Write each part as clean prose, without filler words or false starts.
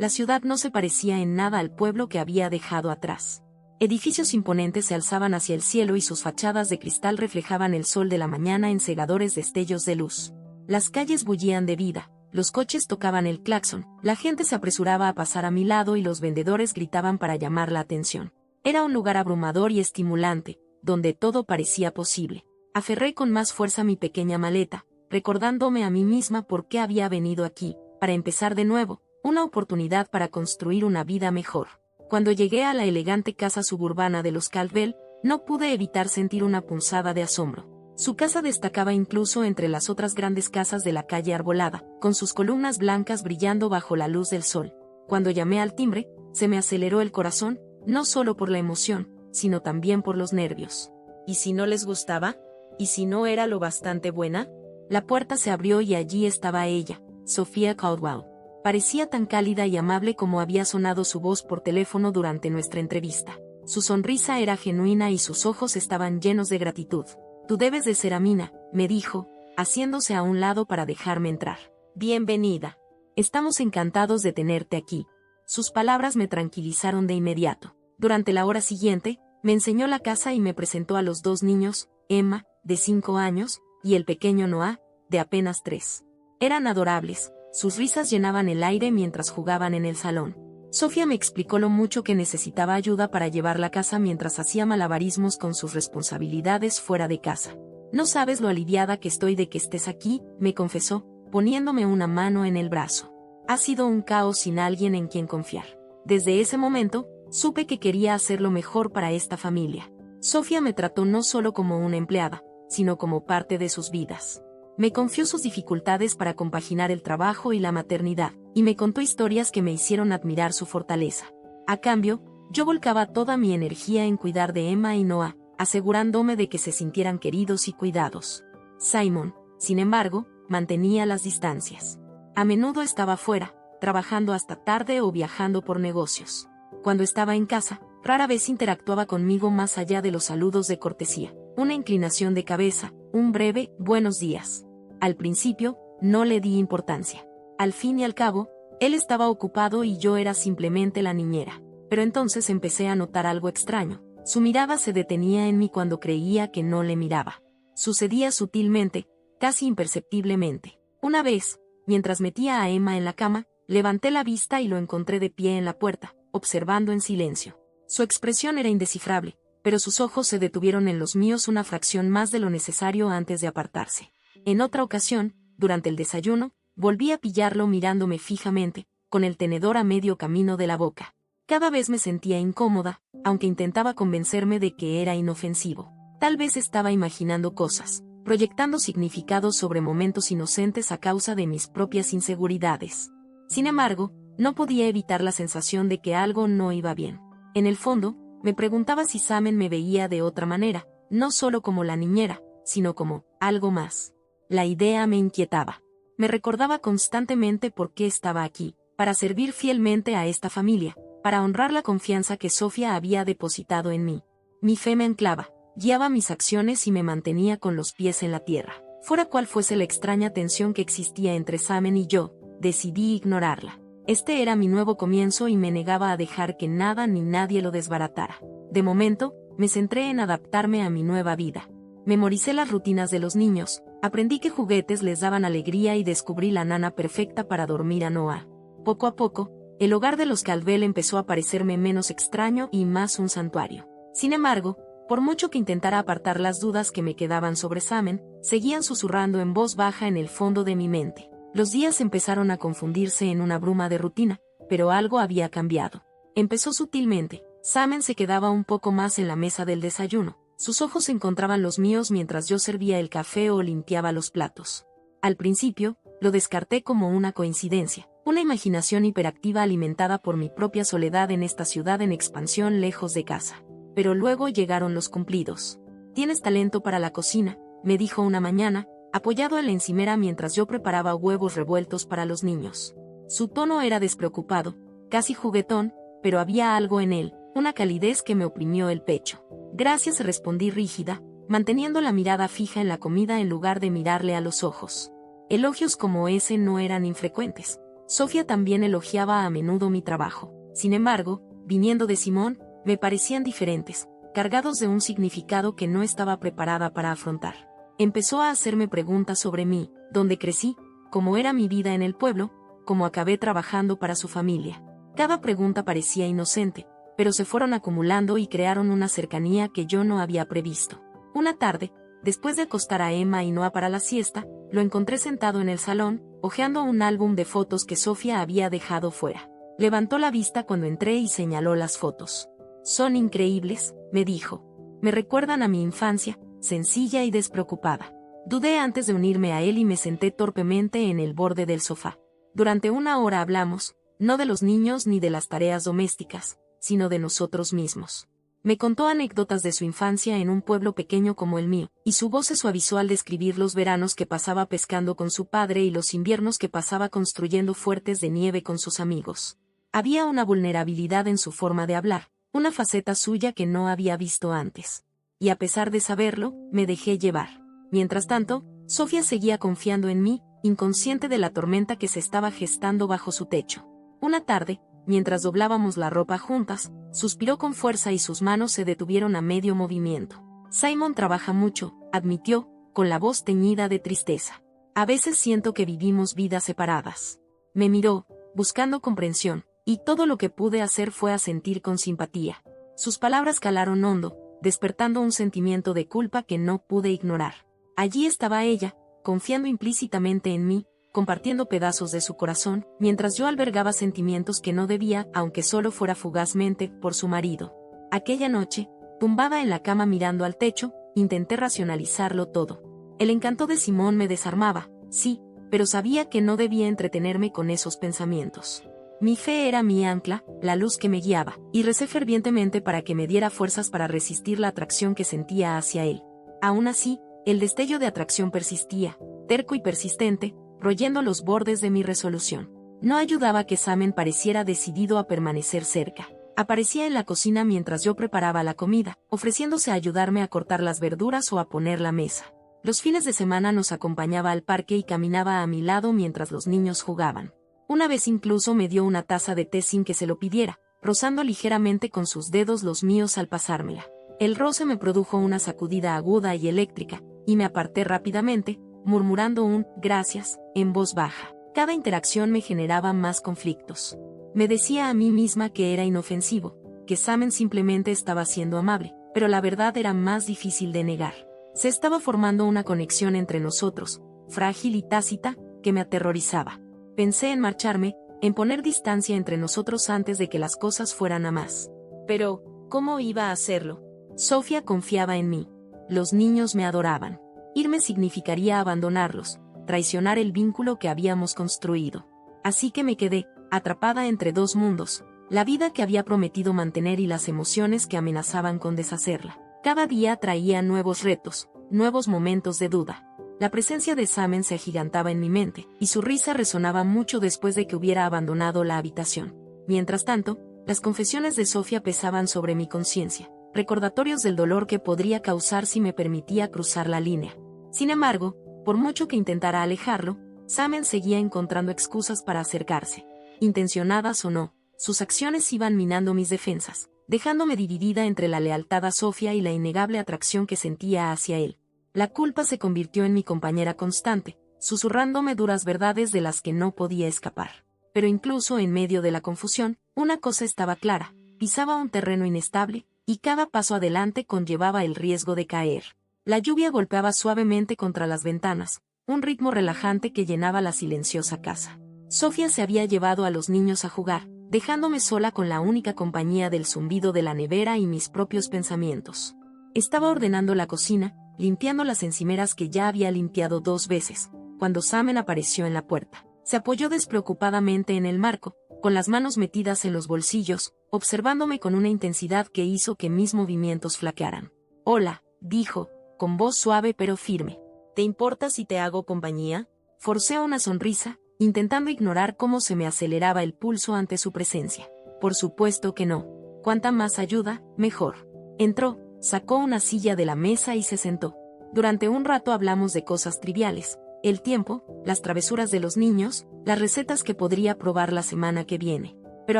La ciudad no se parecía en nada al pueblo que había dejado atrás. Edificios imponentes se alzaban hacia el cielo y sus fachadas de cristal reflejaban el sol de la mañana en cegadores destellos de luz. Las calles bullían de vida, los coches tocaban el claxon, la gente se apresuraba a pasar a mi lado y los vendedores gritaban para llamar la atención. Era un lugar abrumador y estimulante, donde todo parecía posible. Aferré con más fuerza mi pequeña maleta, recordándome a mí misma por qué había venido aquí, para empezar de nuevo, una oportunidad para construir una vida mejor. Cuando llegué a la elegante casa suburbana de los Caldwell, no pude evitar sentir una punzada de asombro. Su casa destacaba incluso entre las otras grandes casas de la calle arbolada, con sus columnas blancas brillando bajo la luz del sol. Cuando llamé al timbre, se me aceleró el corazón, no solo por la emoción, sino también por los nervios. ¿Y si no les gustaba? ¿Y si no era lo bastante buena? La puerta se abrió y allí estaba ella, Sofía Caldwell. Parecía tan cálida y amable como había sonado su voz por teléfono durante nuestra entrevista. Su sonrisa era genuina y sus ojos estaban llenos de gratitud. «Tú debes de ser Amina», me dijo, haciéndose a un lado para dejarme entrar. «Bienvenida. Estamos encantados de tenerte aquí». Sus palabras me tranquilizaron de inmediato. Durante la hora siguiente, me enseñó la casa y me presentó a los dos niños, Emma, de 5 años, y el pequeño Noah, de apenas 3. Eran adorables. Sus risas llenaban el aire mientras jugaban en el salón. Sofía me explicó lo mucho que necesitaba ayuda para llevar la casa mientras hacía malabarismos con sus responsabilidades fuera de casa. «No sabes lo aliviada que estoy de que estés aquí», me confesó, poniéndome una mano en el brazo. «Ha sido un caos sin alguien en quien confiar. Desde ese momento, supe que quería hacer lo mejor para esta familia». Sofía me trató no solo como una empleada, sino como parte de sus vidas. Me confió sus dificultades para compaginar el trabajo y la maternidad, y me contó historias que me hicieron admirar su fortaleza. A cambio, yo volcaba toda mi energía en cuidar de Emma y Noah, asegurándome de que se sintieran queridos y cuidados. Simon, sin embargo, mantenía las distancias. A menudo estaba fuera, trabajando hasta tarde o viajando por negocios. Cuando estaba en casa, rara vez interactuaba conmigo más allá de los saludos de cortesía, una inclinación de cabeza, un breve «buenos días». Al principio, no le di importancia. Al fin y al cabo, él estaba ocupado y yo era simplemente la niñera. Pero entonces empecé a notar algo extraño. Su mirada se detenía en mí cuando creía que no le miraba. Sucedía sutilmente, casi imperceptiblemente. Una vez, mientras metía a Emma en la cama, levanté la vista y lo encontré de pie en la puerta, observando en silencio. Su expresión era indescifrable, pero sus ojos se detuvieron en los míos una fracción más de lo necesario antes de apartarse. En otra ocasión, durante el desayuno, volví a pillarlo mirándome fijamente, con el tenedor a medio camino de la boca. Cada vez me sentía incómoda, aunque intentaba convencerme de que era inofensivo. Tal vez estaba imaginando cosas, proyectando significados sobre momentos inocentes a causa de mis propias inseguridades. Sin embargo, no podía evitar la sensación de que algo no iba bien. En el fondo, me preguntaba si Samen me veía de otra manera, no solo como la niñera, sino como algo más. La idea me inquietaba. Me recordaba constantemente por qué estaba aquí, para servir fielmente a esta familia, para honrar la confianza que Sofía había depositado en mí. Mi fe me anclaba, guiaba mis acciones y me mantenía con los pies en la tierra. Fuera cual fuese la extraña tensión que existía entre Samen y yo, decidí ignorarla. Este era mi nuevo comienzo y me negaba a dejar que nada ni nadie lo desbaratara. De momento, me centré en adaptarme a mi nueva vida. Memoricé las rutinas de los niños, aprendí qué juguetes les daban alegría y descubrí la nana perfecta para dormir a Noah. Poco a poco, el hogar de los Caldwell empezó a parecerme menos extraño y más un santuario. Sin embargo, por mucho que intentara apartar las dudas que me quedaban sobre Samen, seguían susurrando en voz baja en el fondo de mi mente. Los días empezaron a confundirse en una bruma de rutina, pero algo había cambiado. Empezó sutilmente. Samen se quedaba un poco más en la mesa del desayuno. Sus ojos encontraban los míos mientras yo servía el café o limpiaba los platos. Al principio, lo descarté como una coincidencia, una imaginación hiperactiva alimentada por mi propia soledad en esta ciudad en expansión lejos de casa. Pero luego llegaron los cumplidos. «Tienes talento para la cocina», me dijo una mañana, apoyado en la encimera mientras yo preparaba huevos revueltos para los niños. Su tono era despreocupado, casi juguetón, pero había algo en él, una calidez que me oprimió el pecho. «Gracias», respondí rígida, manteniendo la mirada fija en la comida en lugar de mirarle a los ojos. Elogios como ese no eran infrecuentes. Sofía también elogiaba a menudo mi trabajo. Sin embargo, viniendo de Simón, me parecían diferentes, cargados de un significado que no estaba preparada para afrontar. Empezó a hacerme preguntas sobre mí, dónde crecí, cómo era mi vida en el pueblo, cómo acabé trabajando para su familia. Cada pregunta parecía inocente, pero se fueron acumulando y crearon una cercanía que yo no había previsto. Una tarde, después de acostar a Emma y Noah para la siesta, lo encontré sentado en el salón, hojeando un álbum de fotos que Sofía había dejado fuera. Levantó la vista cuando entré y señaló las fotos. «Son increíbles», me dijo. «Me recuerdan a mi infancia, sencilla y despreocupada». Dudé antes de unirme a él y me senté torpemente en el borde del sofá. Durante una hora hablamos, no de los niños ni de las tareas domésticas, sino de nosotros mismos. Me contó anécdotas de su infancia en un pueblo pequeño como el mío, y su voz se suavizó al describir los veranos que pasaba pescando con su padre y los inviernos que pasaba construyendo fuertes de nieve con sus amigos. Había una vulnerabilidad en su forma de hablar, una faceta suya que no había visto antes. Y a pesar de saberlo, me dejé llevar. Mientras tanto, Sofía seguía confiando en mí, inconsciente de la tormenta que se estaba gestando bajo su techo. Una tarde, mientras doblábamos la ropa juntas, suspiró con fuerza y sus manos se detuvieron a medio movimiento. «Simon trabaja mucho», admitió, con la voz teñida de tristeza. «A veces siento que vivimos vidas separadas». Me miró, buscando comprensión, y todo lo que pude hacer fue asentir con simpatía. Sus palabras calaron hondo, despertando un sentimiento de culpa que no pude ignorar. Allí estaba ella, confiando implícitamente en mí, compartiendo pedazos de su corazón, mientras yo albergaba sentimientos que no debía, aunque solo fuera fugazmente, por su marido. Aquella noche, tumbada en la cama mirando al techo, intenté racionalizarlo todo. El encanto de Simón me desarmaba, sí, pero sabía que no debía entretenerme con esos pensamientos. Mi fe era mi ancla, la luz que me guiaba, y recé fervientemente para que me diera fuerzas para resistir la atracción que sentía hacia él. Aún así, el destello de atracción persistía, terco y persistente, royendo los bordes de mi resolución. No ayudaba que Samen pareciera decidido a permanecer cerca. Aparecía en la cocina mientras yo preparaba la comida, ofreciéndose a ayudarme a cortar las verduras o a poner la mesa. Los fines de semana nos acompañaba al parque y caminaba a mi lado mientras los niños jugaban. Una vez incluso me dio una taza de té sin que se lo pidiera, rozando ligeramente con sus dedos los míos al pasármela. El roce me produjo una sacudida aguda y eléctrica, y me aparté rápidamente, murmurando un «gracias» en voz baja. Cada interacción me generaba más conflictos. Me decía a mí misma que era inofensivo, que Samen simplemente estaba siendo amable, pero la verdad era más difícil de negar. Se estaba formando una conexión entre nosotros, frágil y tácita, que me aterrorizaba. Pensé en marcharme, en poner distancia entre nosotros antes de que las cosas fueran a más. Pero, ¿cómo iba a hacerlo? Sofía confiaba en mí. Los niños me adoraban. Irme significaría abandonarlos, traicionar el vínculo que habíamos construido. Así que me quedé, atrapada entre dos mundos, la vida que había prometido mantener y las emociones que amenazaban con deshacerla. Cada día traía nuevos retos, nuevos momentos de duda. La presencia de Samen se agigantaba en mi mente, y su risa resonaba mucho después de que hubiera abandonado la habitación. Mientras tanto, las confesiones de Sofía pesaban sobre mi conciencia, recordatorios del dolor que podría causar si me permitía cruzar la línea. Sin embargo, por mucho que intentara alejarlo, Samen seguía encontrando excusas para acercarse. Intencionadas o no, sus acciones iban minando mis defensas, dejándome dividida entre la lealtad a Sofía y la innegable atracción que sentía hacia él. La culpa se convirtió en mi compañera constante, susurrándome duras verdades de las que no podía escapar. Pero incluso en medio de la confusión, una cosa estaba clara: pisaba un terreno inestable, y cada paso adelante conllevaba el riesgo de caer. La lluvia golpeaba suavemente contra las ventanas, un ritmo relajante que llenaba la silenciosa casa. Sofía se había llevado a los niños a jugar, dejándome sola con la única compañía del zumbido de la nevera y mis propios pensamientos. Estaba ordenando la cocina, limpiando las encimeras que ya había limpiado 2 veces, cuando Samen apareció en la puerta. Se apoyó despreocupadamente en el marco, con las manos metidas en los bolsillos, observándome con una intensidad que hizo que mis movimientos flaquearan. «Hola», dijo, con voz suave pero firme. «¿Te importa si te hago compañía?» Forcé una sonrisa, intentando ignorar cómo se me aceleraba el pulso ante su presencia. «Por supuesto que no. Cuanta más ayuda, mejor». Entró, sacó una silla de la mesa y se sentó. Durante un rato hablamos de cosas triviales, el tiempo, las travesuras de los niños, las recetas que podría probar la semana que viene. Pero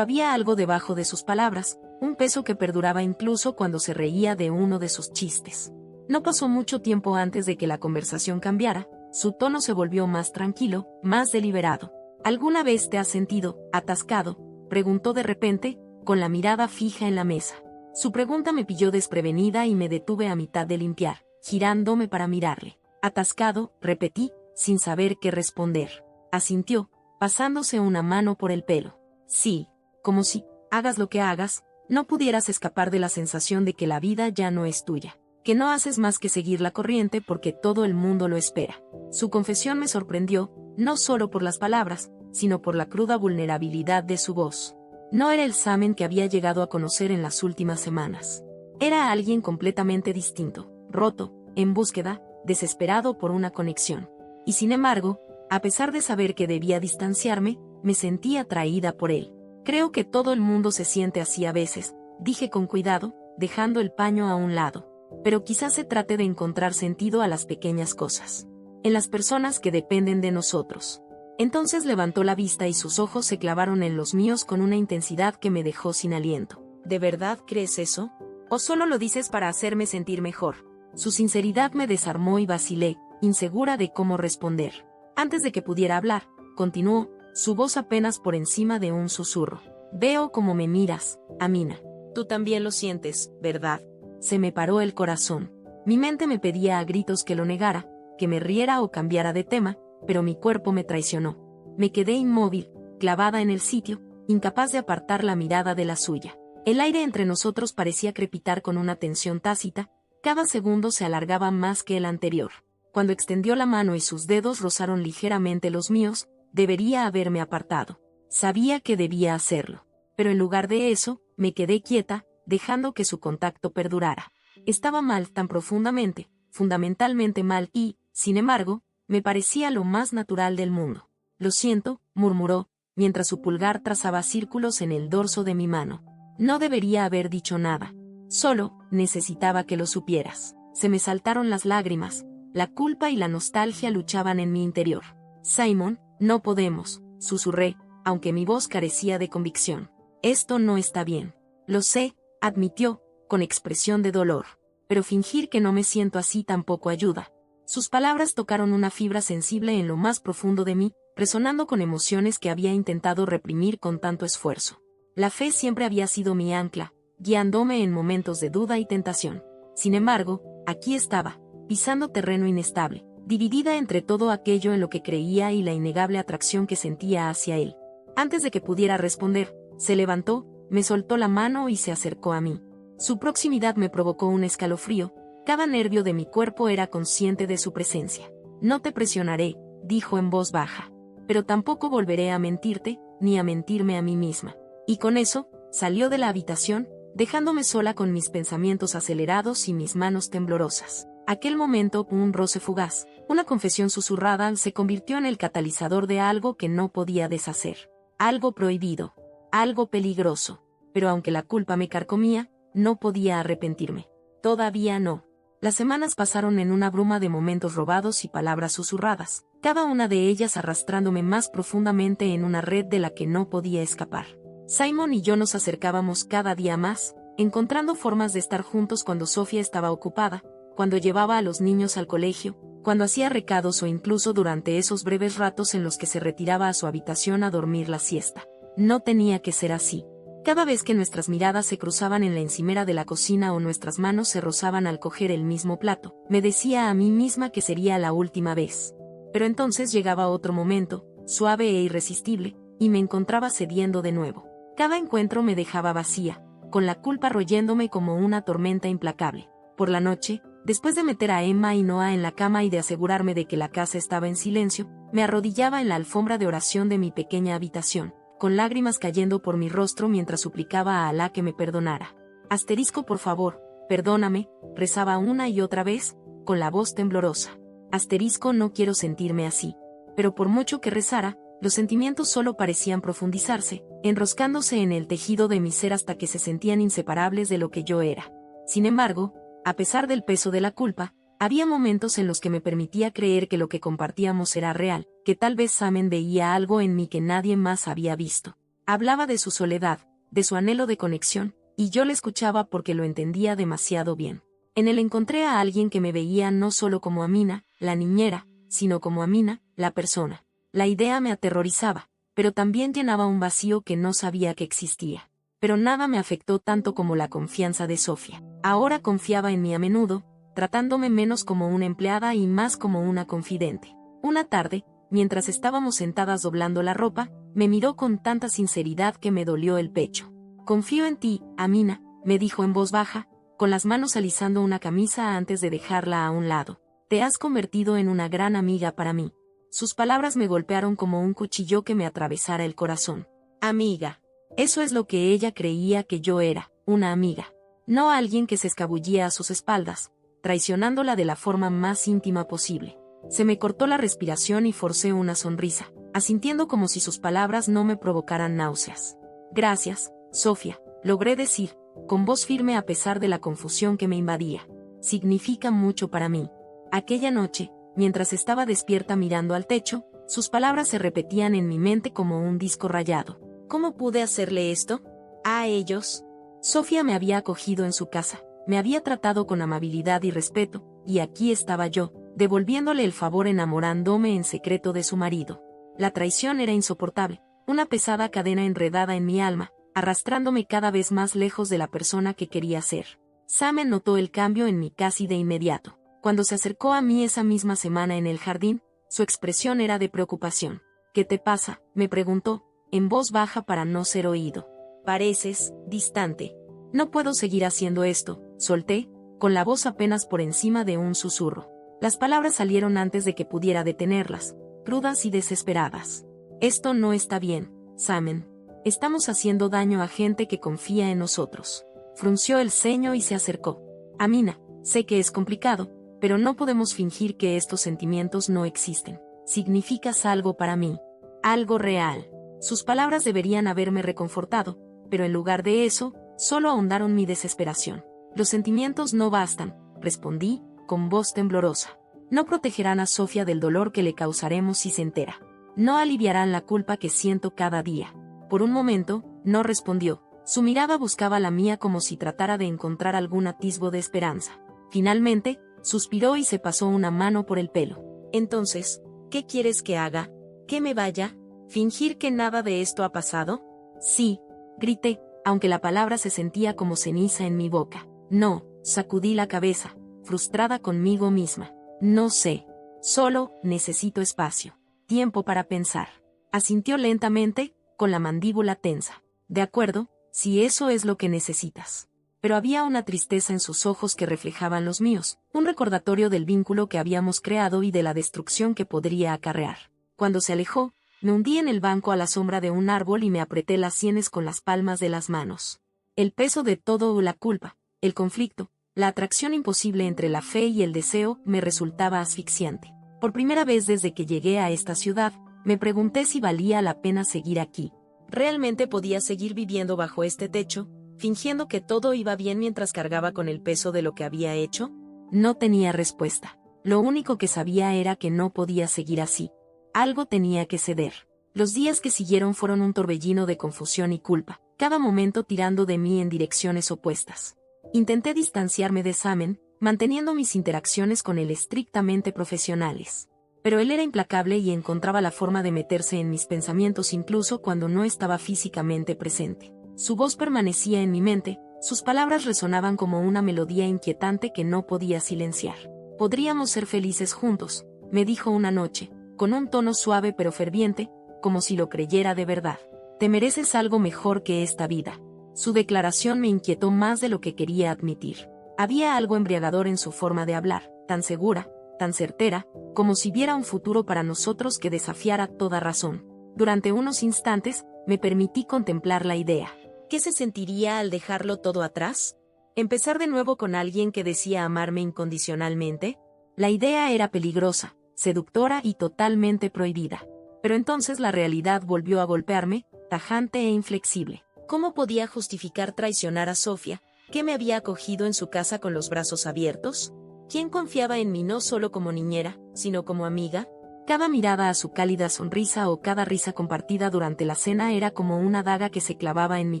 había algo debajo de sus palabras, un peso que perduraba incluso cuando se reía de uno de sus chistes. No pasó mucho tiempo antes de que la conversación cambiara, su tono se volvió más tranquilo, más deliberado. ¿Alguna vez te has sentido atascado?, preguntó de repente, con la mirada fija en la mesa. Su pregunta me pilló desprevenida y me detuve a mitad de limpiar, girándome para mirarle. Atascado, repetí, sin saber qué responder. Asintió, pasándose una mano por el pelo. Sí, como si, hagas lo que hagas, no pudieras escapar de la sensación de que la vida ya no es tuya, que no haces más que seguir la corriente porque todo el mundo lo espera. Su confesión me sorprendió, no solo por las palabras, sino por la cruda vulnerabilidad de su voz. No era el Samen que había llegado a conocer en las últimas semanas. Era alguien completamente distinto, roto, en búsqueda, desesperado por una conexión. Y sin embargo, a pesar de saber que debía distanciarme, me sentí atraída por él. Creo que todo el mundo se siente así a veces, dije con cuidado, dejando el paño a un lado. Pero quizás se trate de encontrar sentido a las pequeñas cosas. En las personas que dependen de nosotros. Entonces levantó la vista y sus ojos se clavaron en los míos con una intensidad que me dejó sin aliento. ¿De verdad crees eso? ¿O solo lo dices para hacerme sentir mejor? Su sinceridad me desarmó y vacilé, insegura de cómo responder. Antes de que pudiera hablar, continuó, su voz apenas por encima de un susurro. Veo cómo me miras, Amina. Tú también lo sientes, ¿verdad? Se me paró el corazón. Mi mente me pedía a gritos que lo negara, que me riera o cambiara de tema, pero mi cuerpo me traicionó. Me quedé inmóvil, clavada en el sitio, incapaz de apartar la mirada de la suya. El aire entre nosotros parecía crepitar con una tensión tácita, cada segundo se alargaba más que el anterior. Cuando extendió la mano y sus dedos rozaron ligeramente los míos, debería haberme apartado. Sabía que debía hacerlo. Pero en lugar de eso, me quedé quieta, dejando que su contacto perdurara. Estaba mal tan profundamente, fundamentalmente mal y, sin embargo, me parecía lo más natural del mundo. Lo siento, murmuró, mientras su pulgar trazaba círculos en el dorso de mi mano. No debería haber dicho nada. Solo, necesitaba que lo supieras. Se me saltaron las lágrimas. La culpa y la nostalgia luchaban en mi interior. Simon, no podemos, susurré, aunque mi voz carecía de convicción. Esto no está bien. Lo sé, admitió, con expresión de dolor. Pero fingir que no me siento así tampoco ayuda. Sus palabras tocaron una fibra sensible en lo más profundo de mí, resonando con emociones que había intentado reprimir con tanto esfuerzo. La fe siempre había sido mi ancla, guiándome en momentos de duda y tentación. Sin embargo, aquí estaba, pisando terreno inestable, dividida entre todo aquello en lo que creía y la innegable atracción que sentía hacia él. Antes de que pudiera responder, se levantó, me soltó la mano y se acercó a mí. Su proximidad me provocó un escalofrío. Cada nervio de mi cuerpo era consciente de su presencia. No te presionaré, dijo en voz baja. Pero tampoco volveré a mentirte, ni a mentirme a mí misma. Y con eso, salió de la habitación, dejándome sola con mis pensamientos acelerados y mis manos temblorosas. Aquel momento, un roce fugaz, una confesión susurrada, se convirtió en el catalizador de algo que no podía deshacer. Algo prohibido. Algo peligroso. Pero aunque la culpa me carcomía, no podía arrepentirme. Todavía no. Las semanas pasaron en una bruma de momentos robados y palabras susurradas, cada una de ellas arrastrándome más profundamente en una red de la que no podía escapar. Simon y yo nos acercábamos cada día más, encontrando formas de estar juntos cuando Sofía estaba ocupada, cuando llevaba a los niños al colegio, cuando hacía recados o incluso durante esos breves ratos en los que se retiraba a su habitación a dormir la siesta. No tenía que ser así. Cada vez que nuestras miradas se cruzaban en la encimera de la cocina o nuestras manos se rozaban al coger el mismo plato, me decía a mí misma que sería la última vez. Pero entonces llegaba otro momento, suave e irresistible, y me encontraba cediendo de nuevo. Cada encuentro me dejaba vacía, con la culpa royéndome como una tormenta implacable. Por la noche, después de meter a Emma y Noah en la cama y de asegurarme de que la casa estaba en silencio, me arrodillaba en la alfombra de oración de mi pequeña habitación, con lágrimas cayendo por mi rostro mientras suplicaba a Alá que me perdonara. Asterisco, por favor, perdóname, rezaba una y otra vez, con la voz temblorosa. Asterisco, no quiero sentirme así. Pero por mucho que rezara, los sentimientos solo parecían profundizarse, enroscándose en el tejido de mi ser hasta que se sentían inseparables de lo que yo era. Sin embargo, a pesar del peso de la culpa, Había momentos en los que me permitía creer que lo que compartíamos era real, que tal vez Samen veía algo en mí que nadie más había visto. Hablaba de su soledad, de su anhelo de conexión, y yo le escuchaba porque lo entendía demasiado bien. En él encontré a alguien que me veía no solo como Amina, la niñera, sino como Amina, la persona. La idea me aterrorizaba, pero también llenaba un vacío que no sabía que existía. Pero nada me afectó tanto como la confianza de Sofía. Ahora confiaba en mí a menudo, tratándome menos como una empleada y más como una confidente. Una tarde, mientras estábamos sentadas doblando la ropa, me miró con tanta sinceridad que me dolió el pecho. «Confío en ti, Amina», me dijo en voz baja, con las manos alisando una camisa antes de dejarla a un lado. «Te has convertido en una gran amiga para mí». Sus palabras me golpearon como un cuchillo que me atravesara el corazón. Amiga. Eso es lo que ella creía que yo era, una amiga. No alguien que se escabullía a sus espaldas, traicionándola de la forma más íntima posible. Se me cortó la respiración y forcé una sonrisa, asintiendo como si sus palabras no me provocaran náuseas. «Gracias, Sofía», logré decir, con voz firme a pesar de la confusión que me invadía. «Significa mucho para mí». Aquella noche, mientras estaba despierta mirando al techo, sus palabras se repetían en mi mente como un disco rayado. ¿Cómo pude hacerle esto? ¿A ellos? Sofía me había acogido en su casa, me había tratado con amabilidad y respeto, y aquí estaba yo, devolviéndole el favor enamorándome en secreto de su marido. La traición era insoportable, una pesada cadena enredada en mi alma, arrastrándome cada vez más lejos de la persona que quería ser. Samen notó el cambio en mí casi de inmediato. Cuando se acercó a mí esa misma semana en el jardín, su expresión era de preocupación. «¿Qué te pasa?», me preguntó, en voz baja para no ser oído. «Pareces distante». «No puedo seguir haciendo esto», solté, con la voz apenas por encima de un susurro. Las palabras salieron antes de que pudiera detenerlas, crudas y desesperadas. «Esto no está bien, Samen. Estamos haciendo daño a gente que confía en nosotros». Frunció el ceño y se acercó. «Amina, sé que es complicado, pero no podemos fingir que estos sentimientos no existen. Significas algo para mí. Algo real». Sus palabras deberían haberme reconfortado, pero en lugar de eso, solo ahondaron mi desesperación. «Los sentimientos no bastan», respondí, con voz temblorosa. «No protegerán a Sofía del dolor que le causaremos si se entera. No aliviarán la culpa que siento cada día». Por un momento, no respondió. Su mirada buscaba la mía como si tratara de encontrar algún atisbo de esperanza. Finalmente, suspiró y se pasó una mano por el pelo. «Entonces, ¿qué quieres que haga? ¿Que me vaya? ¿Fingir que nada de esto ha pasado?» «Sí», grité, aunque la palabra se sentía como ceniza en mi boca. «No», sacudí la cabeza, frustrada conmigo misma. «No sé. Solo necesito espacio. Tiempo para pensar». Asintió lentamente, con la mandíbula tensa. «De acuerdo, si eso es lo que necesitas». Pero había una tristeza en sus ojos que reflejaban los míos, un recordatorio del vínculo que habíamos creado y de la destrucción que podría acarrear. Cuando se alejó, me hundí en el banco a la sombra de un árbol y me apreté las sienes con las palmas de las manos. El peso de todo, la culpa, el conflicto, la atracción imposible entre la fe y el deseo, me resultaba asfixiante. Por primera vez desde que llegué a esta ciudad, me pregunté si valía la pena seguir aquí. ¿Realmente podía seguir viviendo bajo este techo, fingiendo que todo iba bien mientras cargaba con el peso de lo que había hecho? No tenía respuesta. Lo único que sabía era que no podía seguir así. Algo tenía que ceder. Los días que siguieron fueron un torbellino de confusión y culpa, cada momento tirando de mí en direcciones opuestas. Intenté distanciarme de Samen, manteniendo mis interacciones con él estrictamente profesionales. Pero él era implacable y encontraba la forma de meterse en mis pensamientos incluso cuando no estaba físicamente presente. Su voz permanecía en mi mente, sus palabras resonaban como una melodía inquietante que no podía silenciar. «Podríamos ser felices juntos», me dijo una noche, con un tono suave pero ferviente, como si lo creyera de verdad. «Te mereces algo mejor que esta vida». Su declaración me inquietó más de lo que quería admitir. Había algo embriagador en su forma de hablar, tan segura, tan certera, como si viera un futuro para nosotros que desafiara toda razón. Durante unos instantes, me permití contemplar la idea. ¿Qué se sentiría al dejarlo todo atrás? ¿Empezar de nuevo con alguien que decía amarme incondicionalmente? La idea era peligrosa, seductora y totalmente prohibida. Pero entonces la realidad volvió a golpearme, tajante e inflexible. ¿Cómo podía justificar traicionar a Sofía, que me había acogido en su casa con los brazos abiertos? ¿Quién confiaba en mí no solo como niñera, sino como amiga? Cada mirada a su cálida sonrisa o cada risa compartida durante la cena era como una daga que se clavaba en mi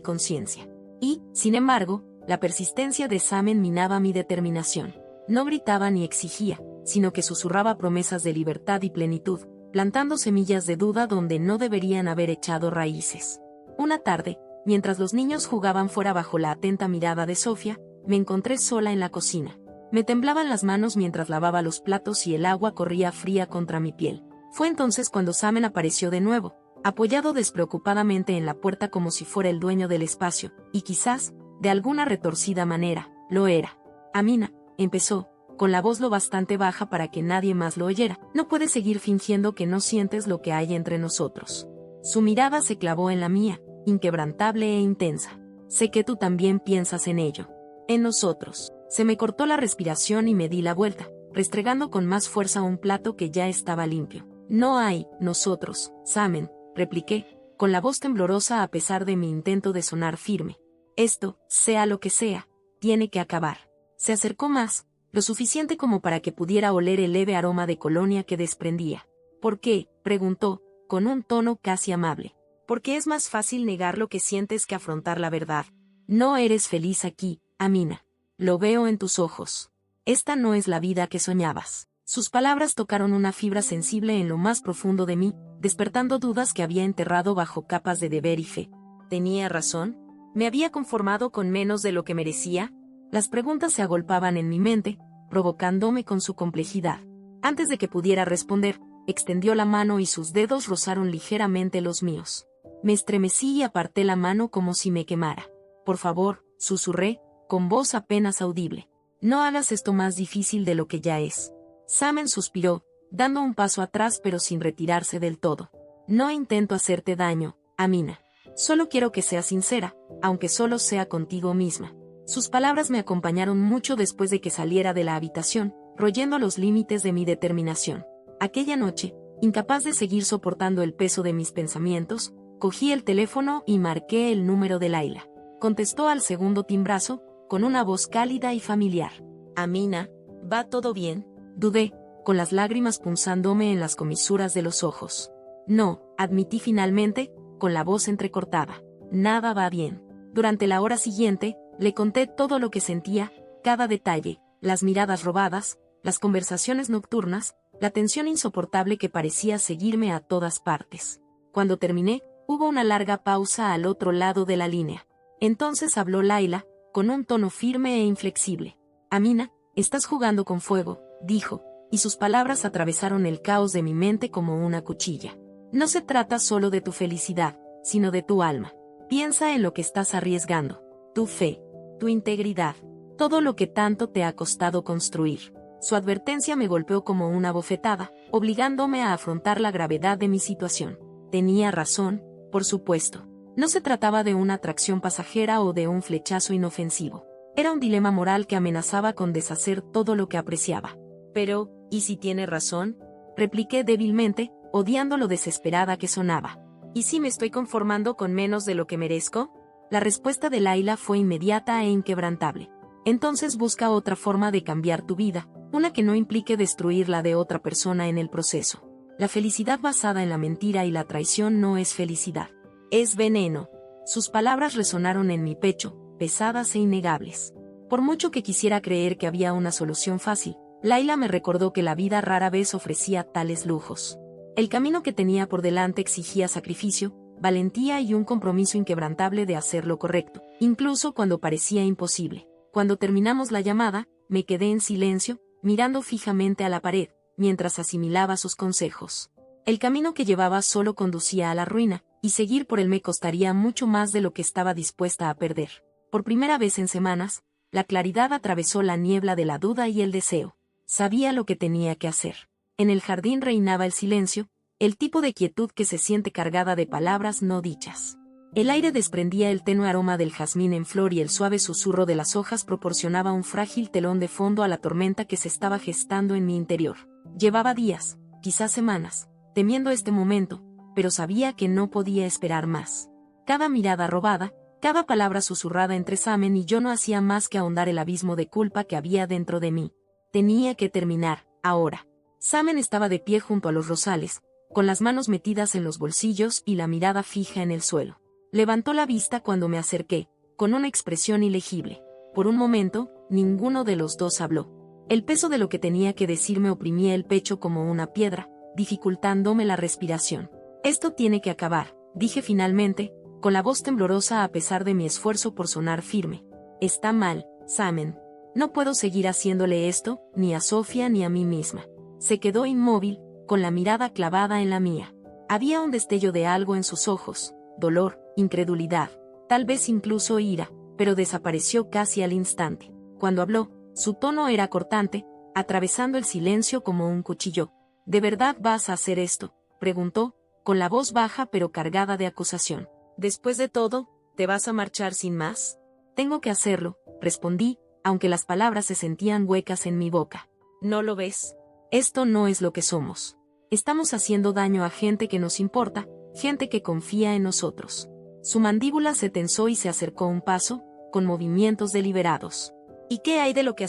conciencia. Y, sin embargo, la persistencia de Samen minaba mi determinación. No gritaba ni exigía, sino que susurraba promesas de libertad y plenitud, plantando semillas de duda donde no deberían haber echado raíces. Una tarde, mientras los niños jugaban fuera bajo la atenta mirada de Sofía, me encontré sola en la cocina. Me temblaban las manos mientras lavaba los platos y el agua corría fría contra mi piel. Fue entonces cuando Samen apareció de nuevo, apoyado despreocupadamente en la puerta como si fuera el dueño del espacio, y quizás, de alguna retorcida manera, lo era. Amina, empezó, con la voz lo bastante baja para que nadie más lo oyera, no puedes seguir fingiendo que no sientes lo que hay entre nosotros. Su mirada se clavó en la mía, inquebrantable e intensa. Sé que tú también piensas en ello. En nosotros. Se me cortó la respiración y me di la vuelta, restregando con más fuerza un plato que ya estaba limpio. No hay, nosotros, Samen, repliqué, con la voz temblorosa a pesar de mi intento de sonar firme. Esto, sea lo que sea, tiene que acabar. Se acercó más, lo suficiente como para que pudiera oler el leve aroma de colonia que desprendía. ¿Por qué?, preguntó, con un tono casi amable. Porque es más fácil negar lo que sientes que afrontar la verdad. No eres feliz aquí, Amina. Lo veo en tus ojos. Esta no es la vida que soñabas. Sus palabras tocaron una fibra sensible en lo más profundo de mí, despertando dudas que había enterrado bajo capas de deber y fe. ¿Tenía razón? ¿Me había conformado con menos de lo que merecía? Las preguntas se agolpaban en mi mente, provocándome con su complejidad. Antes de que pudiera responder, extendió la mano y sus dedos rozaron ligeramente los míos. Me estremecí y aparté la mano como si me quemara. Por favor, susurré, con voz apenas audible. No hagas esto más difícil de lo que ya es. Samen suspiró, dando un paso atrás pero sin retirarse del todo. No intento hacerte daño, Amina. Solo quiero que seas sincera, aunque solo sea contigo misma. Sus palabras me acompañaron mucho después de que saliera de la habitación, royendo los límites de mi determinación. Aquella noche, incapaz de seguir soportando el peso de mis pensamientos, cogí el teléfono y marqué el número de Laila. Contestó al segundo timbrazo, con una voz cálida y familiar. Amina, ¿va todo bien? Dudé, con las lágrimas punzándome en las comisuras de los ojos. No, admití finalmente, con la voz entrecortada. Nada va bien. Durante la hora siguiente, le conté todo lo que sentía, cada detalle, las miradas robadas, las conversaciones nocturnas, la tensión insoportable que parecía seguirme a todas partes. Cuando terminé, hubo una larga pausa al otro lado de la línea. Entonces habló Laila, con un tono firme e inflexible. Amina, estás jugando con fuego, dijo, y sus palabras atravesaron el caos de mi mente como una cuchilla. No se trata solo de tu felicidad, sino de tu alma. Piensa en lo que estás arriesgando. Tu fe, tu integridad, todo lo que tanto te ha costado construir. Su advertencia me golpeó como una bofetada, obligándome a afrontar la gravedad de mi situación. Tenía razón, por supuesto. No se trataba de una atracción pasajera o de un flechazo inofensivo. Era un dilema moral que amenazaba con deshacer todo lo que apreciaba. Pero, ¿y si tiene razón?, repliqué débilmente, odiando lo desesperada que sonaba. ¿Y si me estoy conformando con menos de lo que merezco? La respuesta de Laila fue inmediata e inquebrantable. Entonces busca otra forma de cambiar tu vida, una que no implique destruir la de otra persona en el proceso. La felicidad basada en la mentira y la traición no es felicidad. Es veneno. Sus palabras resonaron en mi pecho, pesadas e innegables. Por mucho que quisiera creer que había una solución fácil, Laila me recordó que la vida rara vez ofrecía tales lujos. El camino que tenía por delante exigía sacrificio, valentía y un compromiso inquebrantable de hacer lo correcto, incluso cuando parecía imposible. Cuando terminamos la llamada, me quedé en silencio, mirando fijamente a la pared, mientras asimilaba sus consejos. El camino que llevaba solo conducía a la ruina, y seguir por él me costaría mucho más de lo que estaba dispuesta a perder. Por primera vez en semanas, la claridad atravesó la niebla de la duda y el deseo. Sabía lo que tenía que hacer. En el jardín reinaba el silencio, el tipo de quietud que se siente cargada de palabras no dichas. El aire desprendía el tenue aroma del jazmín en flor y el suave susurro de las hojas proporcionaba un frágil telón de fondo a la tormenta que se estaba gestando en mi interior. Llevaba días, quizás semanas, temiendo este momento, pero sabía que no podía esperar más. Cada mirada robada, cada palabra susurrada entre Samen y yo no hacía más que ahondar el abismo de culpa que había dentro de mí. Tenía que terminar, ahora. Samen estaba de pie junto a los rosales, con las manos metidas en los bolsillos y la mirada fija en el suelo. Levantó la vista cuando me acerqué, con una expresión ilegible. Por un momento, ninguno de los dos habló. El peso de lo que tenía que decir me oprimía el pecho como una piedra, dificultándome la respiración. Esto tiene que acabar, dije finalmente, con la voz temblorosa a pesar de mi esfuerzo por sonar firme. Está mal, Samen. No puedo seguir haciéndole esto, ni a Sofía ni a mí misma. Se quedó inmóvil, con la mirada clavada en la mía. Había un destello de algo en sus ojos, dolor, incredulidad, tal vez incluso ira, pero desapareció casi al instante. Cuando habló, su tono era cortante, atravesando el silencio como un cuchillo. ¿De verdad vas a hacer esto?, preguntó, con la voz baja pero cargada de acusación. Después de todo, ¿te vas a marchar sin más? Tengo que hacerlo, respondí, aunque las palabras se sentían huecas en mi boca. ¿No lo ves? Esto no es lo que somos. Estamos haciendo daño a gente que nos importa, gente que confía en nosotros. Su mandíbula se tensó y se acercó un paso, con movimientos deliberados. ¿Y qué hay de lo que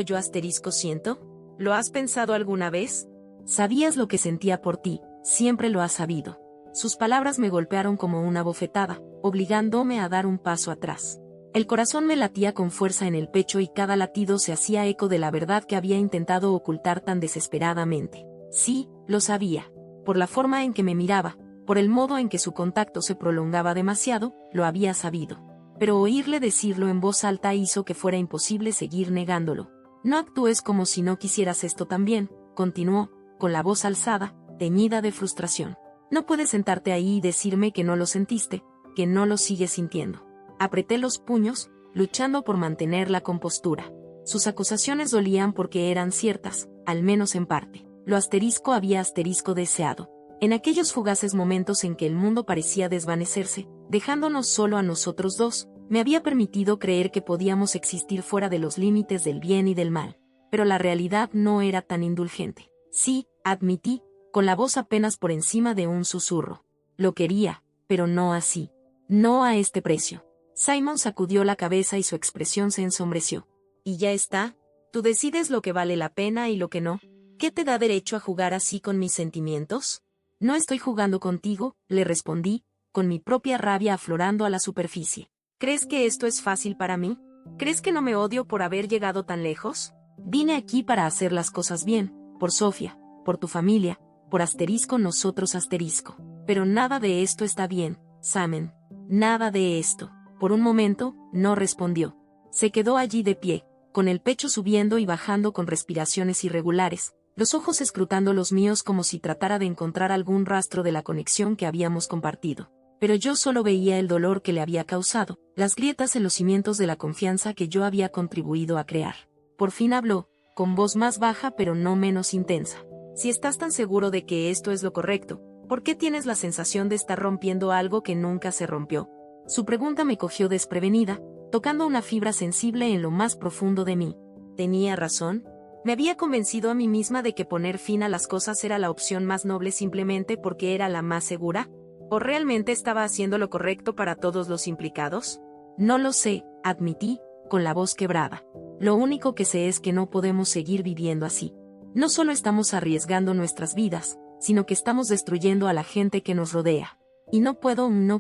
yo siento? ¿Lo has pensado alguna vez? Sabías lo que sentía por ti, siempre lo has sabido. Sus palabras me golpearon como una bofetada, obligándome a dar un paso atrás. El corazón me latía con fuerza en el pecho y cada latido se hacía eco de la verdad que había intentado ocultar tan desesperadamente. Sí, lo sabía. Por la forma en que me miraba, por el modo en que su contacto se prolongaba demasiado, lo había sabido. Pero oírle decirlo en voz alta hizo que fuera imposible seguir negándolo. No actúes como si no quisieras esto también, continuó, con la voz alzada, teñida de frustración. No puedes sentarte ahí y decirme que no lo sentiste, que no lo sigues sintiendo. Apreté los puños, luchando por mantener la compostura. Sus acusaciones dolían porque eran ciertas, al menos en parte. Lo había deseado. En aquellos fugaces momentos en que el mundo parecía desvanecerse, dejándonos solo a nosotros dos, me había permitido creer que podíamos existir fuera de los límites del bien y del mal. Pero la realidad no era tan indulgente. Sí, admití, con la voz apenas por encima de un susurro. Lo quería, pero no así. No a este precio. Simon sacudió la cabeza y su expresión se ensombreció. ¿Y ya está? ¿Tú decides lo que vale la pena y lo que no? ¿Qué te da derecho a jugar así con mis sentimientos? No estoy jugando contigo, le respondí, con mi propia rabia aflorando a la superficie. ¿Crees que esto es fácil para mí? ¿Crees que no me odio por haber llegado tan lejos? Vine aquí para hacer las cosas bien, por Sofía, por tu familia, por nosotros. Pero nada de esto está bien, Samen. Nada de esto. Por un momento, no respondió. Se quedó allí de pie, con el pecho subiendo y bajando con respiraciones irregulares, los ojos escrutando los míos como si tratara de encontrar algún rastro de la conexión que habíamos compartido. Pero yo solo veía el dolor que le había causado, las grietas en los cimientos de la confianza que yo había contribuido a crear. Por fin habló, con voz más baja pero no menos intensa. Si estás tan seguro de que esto es lo correcto, ¿por qué tienes la sensación de estar rompiendo algo que nunca se rompió? Su pregunta me cogió desprevenida, tocando una fibra sensible en lo más profundo de mí. ¿Tenía razón? ¿Me había convencido a mí misma de que poner fin a las cosas era la opción más noble simplemente porque era la más segura? ¿O realmente estaba haciendo lo correcto para todos los implicados? No lo sé, admití, con la voz quebrada. Lo único que sé es que no podemos seguir viviendo así. No solo estamos arriesgando nuestras vidas, sino que estamos destruyendo a la gente que nos rodea. Y no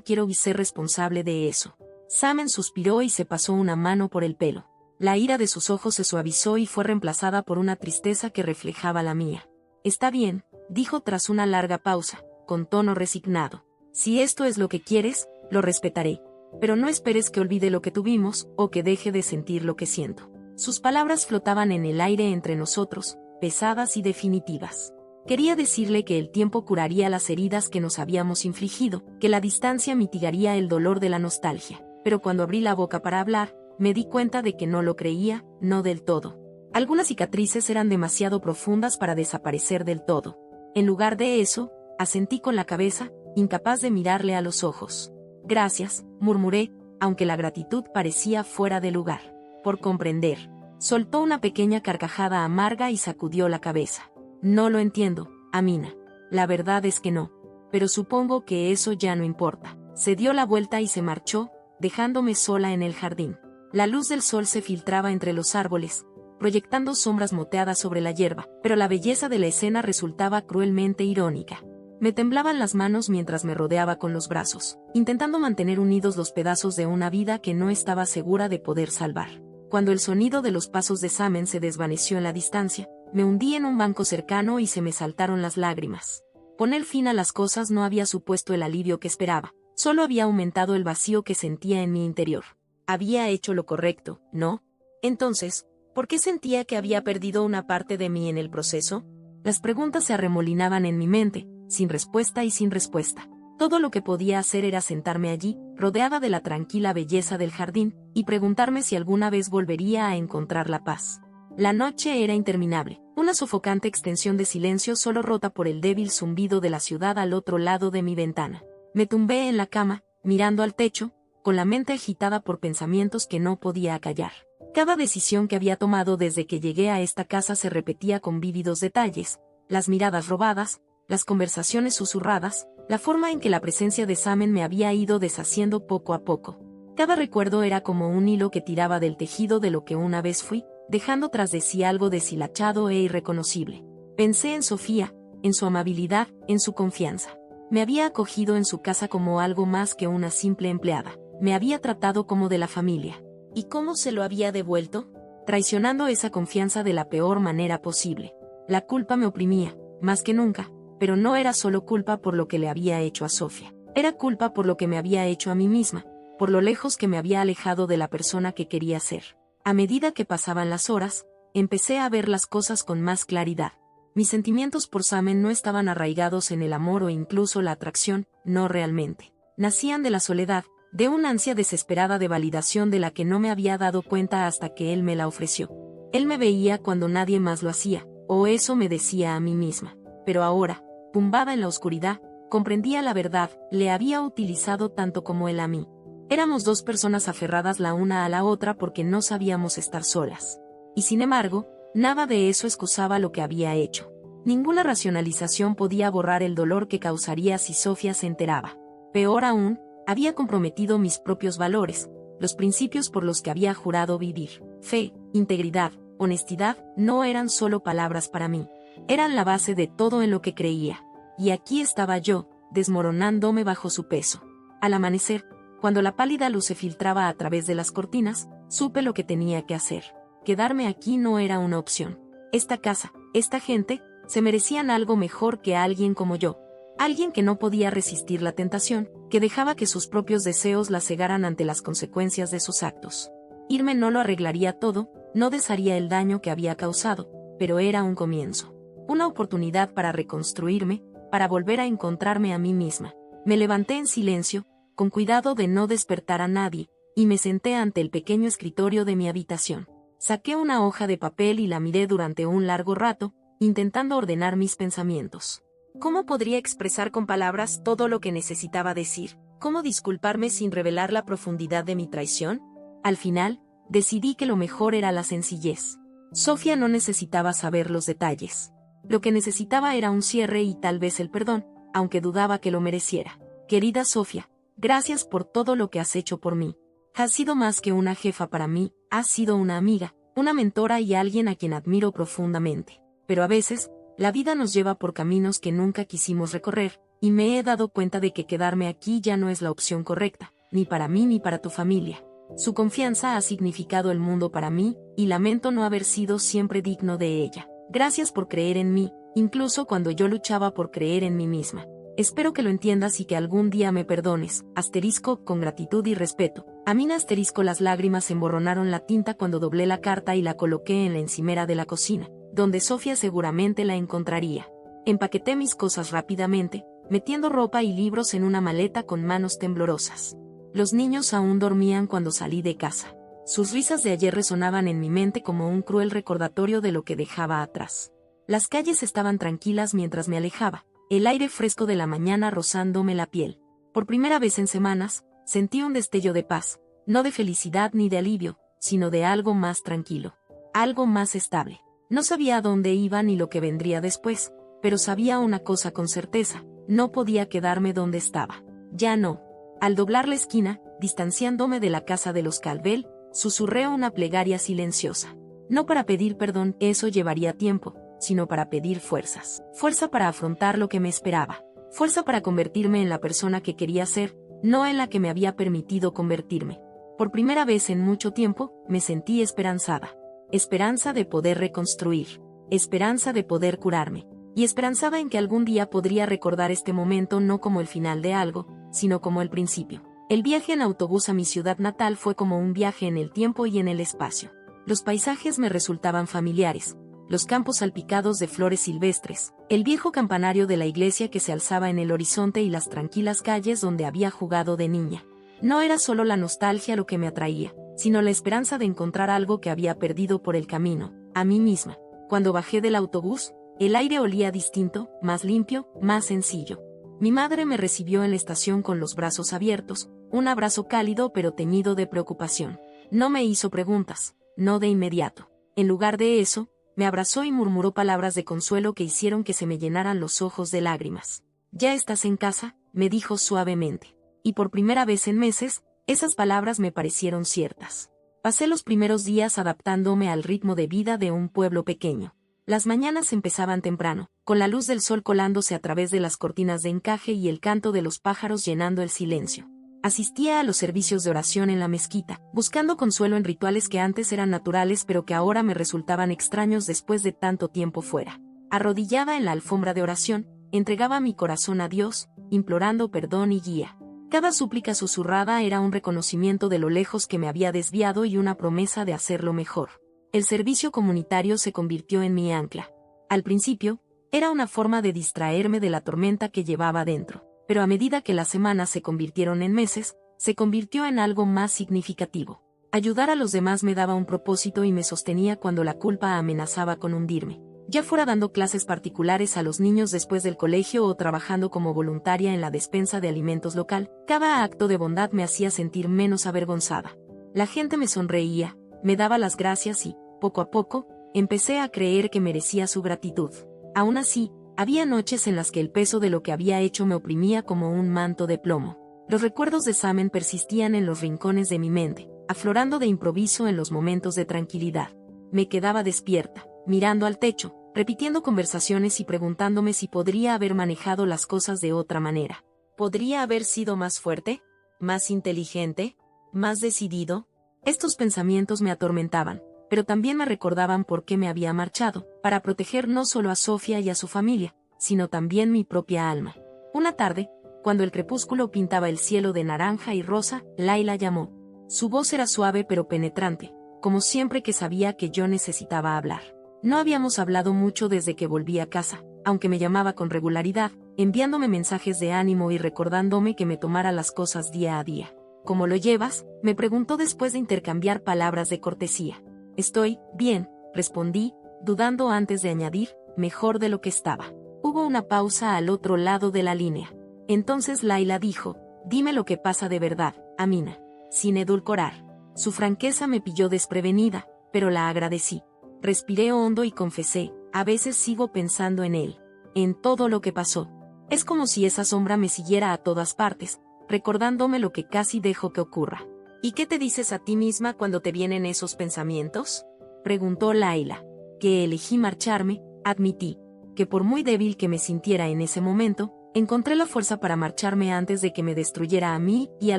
quiero ser responsable de eso. Samen suspiró y se pasó una mano por el pelo. La ira de sus ojos se suavizó y fue reemplazada por una tristeza que reflejaba la mía. Está bien, dijo tras una larga pausa, con tono resignado. Si esto es lo que quieres, lo respetaré. Pero no esperes que olvide lo que tuvimos, o que deje de sentir lo que siento. Sus palabras flotaban en el aire entre nosotros, pesadas y definitivas. Quería decirle que el tiempo curaría las heridas que nos habíamos infligido, que la distancia mitigaría el dolor de la nostalgia. Pero cuando abrí la boca para hablar, me di cuenta de que no lo creía, no del todo. Algunas cicatrices eran demasiado profundas para desaparecer del todo. En lugar de eso, asentí con la cabeza, incapaz de mirarle a los ojos. Gracias, murmuré, aunque la gratitud parecía fuera de lugar. Por comprender. Soltó una pequeña carcajada amarga y sacudió la cabeza. No lo entiendo, Amina. La verdad es que no. Pero supongo que eso ya no importa. Se dio la vuelta y se marchó, dejándome sola en el jardín. La luz del sol se filtraba entre los árboles, proyectando sombras moteadas sobre la hierba, pero la belleza de la escena resultaba cruelmente irónica. Me temblaban las manos mientras me rodeaba con los brazos, intentando mantener unidos los pedazos de una vida que no estaba segura de poder salvar. Cuando el sonido de los pasos de Samen se desvaneció en la distancia, me hundí en un banco cercano y se me saltaron las lágrimas. Poner fin a las cosas no había supuesto el alivio que esperaba, solo había aumentado el vacío que sentía en mi interior. Había hecho lo correcto, ¿no? Entonces, ¿por qué sentía que había perdido una parte de mí en el proceso? Las preguntas se arremolinaban en mi mente, sin respuesta y sin respuesta. Todo lo que podía hacer era sentarme allí, rodeada de la tranquila belleza del jardín, y preguntarme si alguna vez volvería a encontrar la paz. La noche era interminable, una sofocante extensión de silencio solo rota por el débil zumbido de la ciudad al otro lado de mi ventana. Me tumbé en la cama, mirando al techo, con la mente agitada por pensamientos que no podía acallar. Cada decisión que había tomado desde que llegué a esta casa se repetía con vívidos detalles, las miradas robadas, las conversaciones susurradas, la forma en que la presencia de Samen me había ido deshaciendo poco a poco. Cada recuerdo era como un hilo que tiraba del tejido de lo que una vez fui, dejando tras de sí algo deshilachado e irreconocible. Pensé en Sofía, en su amabilidad, en su confianza. Me había acogido en su casa como algo más que una simple empleada. Me había tratado como de la familia. ¿Y cómo se lo había devuelto? Traicionando esa confianza de la peor manera posible. La culpa me oprimía, más que nunca, pero no era solo culpa por lo que le había hecho a Sofía. Era culpa por lo que me había hecho a mí misma, por lo lejos que me había alejado de la persona que quería ser. A medida que pasaban las horas, empecé a ver las cosas con más claridad. Mis sentimientos por Samen no estaban arraigados en el amor o incluso la atracción, no realmente. Nacían de la soledad, de una ansia desesperada de validación de la que no me había dado cuenta hasta que él me la ofreció. Él me veía cuando nadie más lo hacía, o eso me decía a mí misma. Pero ahora, tumbada en la oscuridad, comprendía la verdad, le había utilizado tanto como él a mí. Éramos dos personas aferradas la una a la otra porque no sabíamos estar solas. Y sin embargo, nada de eso excusaba lo que había hecho. Ninguna racionalización podía borrar el dolor que causaría si Sofía se enteraba. Peor aún, había comprometido mis propios valores, los principios por los que había jurado vivir. Fe, integridad, honestidad, no eran solo palabras para mí. Eran la base de todo en lo que creía. Y aquí estaba yo, desmoronándome bajo su peso. Al amanecer, cuando la pálida luz se filtraba a través de las cortinas, supe lo que tenía que hacer. Quedarme aquí no era una opción. Esta casa, esta gente, se merecían algo mejor que alguien como yo. Alguien que no podía resistir la tentación, que dejaba que sus propios deseos la cegaran ante las consecuencias de sus actos. Irme no lo arreglaría todo, no desharía el daño que había causado, pero era un comienzo. Una oportunidad para reconstruirme, para volver a encontrarme a mí misma. Me levanté en silencio, con cuidado de no despertar a nadie, y me senté ante el pequeño escritorio de mi habitación. Saqué una hoja de papel y la miré durante un largo rato, intentando ordenar mis pensamientos. ¿Cómo podría expresar con palabras todo lo que necesitaba decir? ¿Cómo disculparme sin revelar la profundidad de mi traición? Al final, decidí que lo mejor era la sencillez. Sofía no necesitaba saber los detalles. Lo que necesitaba era un cierre y tal vez el perdón, aunque dudaba que lo mereciera. Querida Sofía, gracias por todo lo que has hecho por mí. Has sido más que una jefa para mí, has sido una amiga, una mentora y alguien a quien admiro profundamente. Pero a veces, la vida nos lleva por caminos que nunca quisimos recorrer, y me he dado cuenta de que quedarme aquí ya no es la opción correcta, ni para mí ni para tu familia. Su confianza ha significado el mundo para mí, y lamento no haber sido siempre digno de ella. Gracias por creer en mí, incluso cuando yo luchaba por creer en mí misma. Espero que lo entiendas y que algún día me perdones. Asterisco, con gratitud y respeto. Amina asterisco. Las lágrimas emborronaron la tinta cuando doblé la carta y la coloqué en la encimera de la cocina, donde Sofía seguramente la encontraría. Empaqueté mis cosas rápidamente, metiendo ropa y libros en una maleta con manos temblorosas. Los niños aún dormían cuando salí de casa. Sus risas de ayer resonaban en mi mente como un cruel recordatorio de lo que dejaba atrás. Las calles estaban tranquilas mientras me alejaba, el aire fresco de la mañana rozándome la piel. Por primera vez en semanas, sentí un destello de paz, no de felicidad ni de alivio, sino de algo más tranquilo, algo más estable. No sabía a dónde iba ni lo que vendría después, pero sabía una cosa con certeza, no podía quedarme donde estaba. Ya no. Al doblar la esquina, distanciándome de la casa de los Calvel, susurré una plegaria silenciosa. No para pedir perdón, eso llevaría tiempo, sino para pedir fuerzas. Fuerza para afrontar lo que me esperaba. Fuerza para convertirme en la persona que quería ser, no en la que me había permitido convertirme. Por primera vez en mucho tiempo, me sentí esperanzada. Esperanza de poder reconstruir. Esperanza de poder curarme. Y esperanzaba en que algún día podría recordar este momento no como el final de algo, sino como el principio. El viaje en autobús a mi ciudad natal fue como un viaje en el tiempo y en el espacio. Los paisajes me resultaban familiares. Los campos salpicados de flores silvestres, el viejo campanario de la iglesia que se alzaba en el horizonte y las tranquilas calles donde había jugado de niña. No era solo la nostalgia lo que me atraía, sino la esperanza de encontrar algo que había perdido por el camino, a mí misma. Cuando bajé del autobús, el aire olía distinto, más limpio, más sencillo. Mi madre me recibió en la estación con los brazos abiertos, un abrazo cálido pero teñido de preocupación. No me hizo preguntas, no de inmediato. En lugar de eso, me abrazó y murmuró palabras de consuelo que hicieron que se me llenaran los ojos de lágrimas. «¿Ya estás en casa?», me dijo suavemente. Y por primera vez en meses, esas palabras me parecieron ciertas. Pasé los primeros días adaptándome al ritmo de vida de un pueblo pequeño. Las mañanas empezaban temprano, con la luz del sol colándose a través de las cortinas de encaje y el canto de los pájaros llenando el silencio. Asistía a los servicios de oración en la mezquita, buscando consuelo en rituales que antes eran naturales pero que ahora me resultaban extraños después de tanto tiempo fuera. Arrodillada en la alfombra de oración, entregaba mi corazón a Dios, implorando perdón y guía. Cada súplica susurrada era un reconocimiento de lo lejos que me había desviado y una promesa de hacerlo mejor. El servicio comunitario se convirtió en mi ancla. Al principio, era una forma de distraerme de la tormenta que llevaba dentro. Pero a medida que las semanas se convirtieron en meses, se convirtió en algo más significativo. Ayudar a los demás me daba un propósito y me sostenía cuando la culpa amenazaba con hundirme. Ya fuera dando clases particulares a los niños después del colegio o trabajando como voluntaria en la despensa de alimentos local, cada acto de bondad me hacía sentir menos avergonzada. La gente me sonreía, me daba las gracias y, poco a poco, empecé a creer que merecía su gratitud. Aún así, había noches en las que el peso de lo que había hecho me oprimía como un manto de plomo. Los recuerdos de Samen persistían en los rincones de mi mente, aflorando de improviso en los momentos de tranquilidad. Me quedaba despierta, mirando al techo, repitiendo conversaciones y preguntándome si podría haber manejado las cosas de otra manera. ¿Podría haber sido más fuerte? ¿Más inteligente? ¿Más decidido? Estos pensamientos me atormentaban, pero también me recordaban por qué me había marchado, para proteger no solo a Sofía y a su familia, sino también mi propia alma. Una tarde, cuando el crepúsculo pintaba el cielo de naranja y rosa, Laila llamó. Su voz era suave pero penetrante, como siempre que sabía que yo necesitaba hablar. No habíamos hablado mucho desde que volví a casa, aunque me llamaba con regularidad, enviándome mensajes de ánimo y recordándome que me tomara las cosas día a día. ¿Cómo lo llevas?, me preguntó después de intercambiar palabras de cortesía. Estoy bien, respondí, dudando antes de añadir, mejor de lo que estaba. Hubo una pausa al otro lado de la línea. Entonces Laila dijo, dime lo que pasa de verdad, Amina, sin edulcorar. Su franqueza me pilló desprevenida, pero la agradecí. Respiré hondo y confesé, a veces sigo pensando en él, en todo lo que pasó. Es como si esa sombra me siguiera a todas partes, recordándome lo que casi dejo que ocurra. ¿Y qué te dices a ti misma cuando te vienen esos pensamientos?, preguntó Laila. Que elegí marcharme, admití. Que por muy débil que me sintiera en ese momento, encontré la fuerza para marcharme antes de que me destruyera a mí y a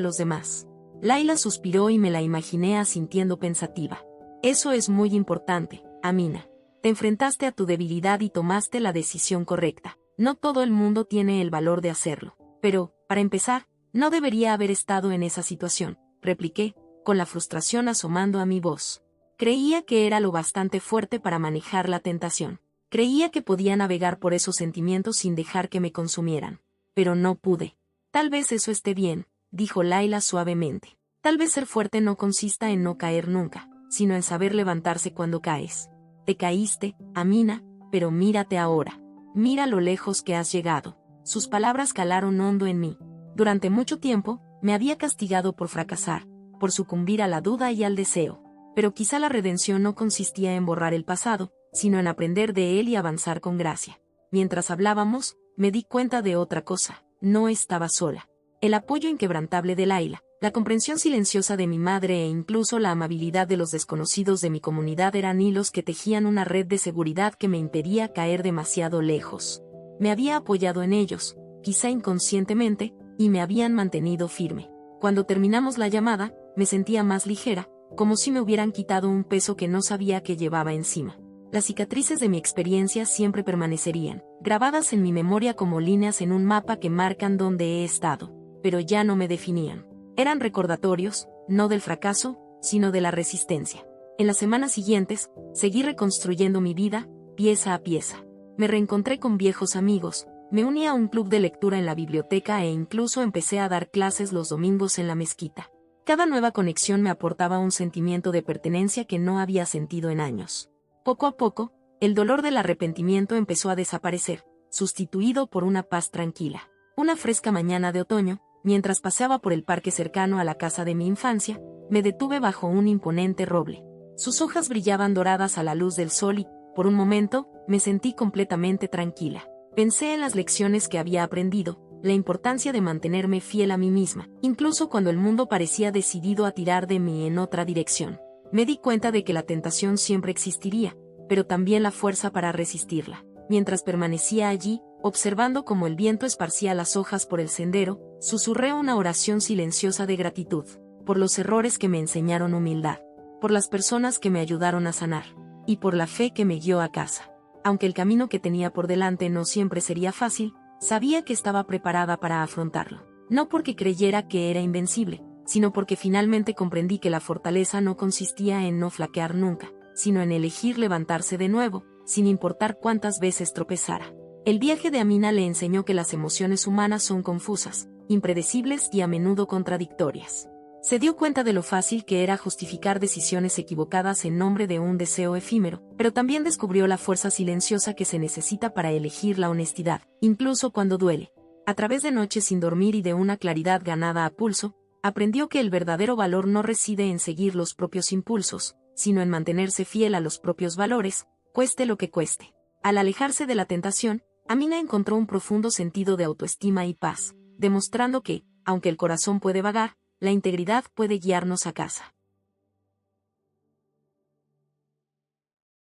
los demás. Laila suspiró y me la imaginé asintiendo pensativa. Eso es muy importante, Amina. Te enfrentaste a tu debilidad y tomaste la decisión correcta. No todo el mundo tiene el valor de hacerlo. Pero, para empezar, no debería haber estado en esa situación, repliqué, con la frustración asomando a mi voz. Creía que era lo bastante fuerte para manejar la tentación. Creía que podía navegar por esos sentimientos sin dejar que me consumieran. Pero no pude. Tal vez eso esté bien, dijo Laila suavemente. Tal vez ser fuerte no consista en no caer nunca, sino en saber levantarse cuando caes. Te caíste, Amina, pero mírate ahora. Mira lo lejos que has llegado. Sus palabras calaron hondo en mí. Durante mucho tiempo, me había castigado por fracasar, por sucumbir a la duda y al deseo. Pero quizá la redención no consistía en borrar el pasado, sino en aprender de él y avanzar con gracia. Mientras hablábamos, me di cuenta de otra cosa. No estaba sola. El apoyo inquebrantable de Laila, La comprensión silenciosa de mi madre e incluso la amabilidad de los desconocidos de mi comunidad eran hilos que tejían una red de seguridad que me impedía caer demasiado lejos. Me había apoyado en ellos, quizá inconscientemente, y me habían mantenido firme. Cuando terminamos la llamada, me sentía más ligera, como si me hubieran quitado un peso que no sabía que llevaba encima. Las cicatrices de mi experiencia siempre permanecerían, grabadas en mi memoria como líneas en un mapa que marcan dónde he estado, pero ya no me definían. Eran recordatorios, no del fracaso, sino de la resistencia. En las semanas siguientes, seguí reconstruyendo mi vida, pieza a pieza. Me reencontré con viejos amigos, me uní a un club de lectura en la biblioteca e incluso empecé a dar clases los domingos en la mezquita. Cada nueva conexión me aportaba un sentimiento de pertenencia que no había sentido en años. Poco a poco, el dolor del arrepentimiento empezó a desaparecer, sustituido por una paz tranquila. Una fresca mañana de otoño, mientras paseaba por el parque cercano a la casa de mi infancia, me detuve bajo un imponente roble. Sus hojas brillaban doradas a la luz del sol y, por un momento, me sentí completamente tranquila. Pensé en las lecciones que había aprendido, la importancia de mantenerme fiel a mí misma, incluso cuando el mundo parecía decidido a tirar de mí en otra dirección. Me di cuenta de que la tentación siempre existiría, pero también la fuerza para resistirla. Mientras permanecía allí, observando cómo el viento esparcía las hojas por el sendero, susurré una oración silenciosa de gratitud, por los errores que me enseñaron humildad, por las personas que me ayudaron a sanar, y por la fe que me guió a casa. Aunque el camino que tenía por delante no siempre sería fácil, sabía que estaba preparada para afrontarlo. No porque creyera que era invencible, sino porque finalmente comprendí que la fortaleza no consistía en no flaquear nunca, sino en elegir levantarse de nuevo, sin importar cuántas veces tropezara. El viaje de Amina le enseñó que las emociones humanas son confusas, impredecibles y a menudo contradictorias. Se dio cuenta de lo fácil que era justificar decisiones equivocadas en nombre de un deseo efímero, pero también descubrió la fuerza silenciosa que se necesita para elegir la honestidad, incluso cuando duele. A través de noches sin dormir y de una claridad ganada a pulso, aprendió que el verdadero valor no reside en seguir los propios impulsos, sino en mantenerse fiel a los propios valores, cueste lo que cueste. Al alejarse de la tentación, Amina encontró un profundo sentido de autoestima y paz, demostrando que, aunque el corazón puede vagar, la integridad puede guiarnos a casa.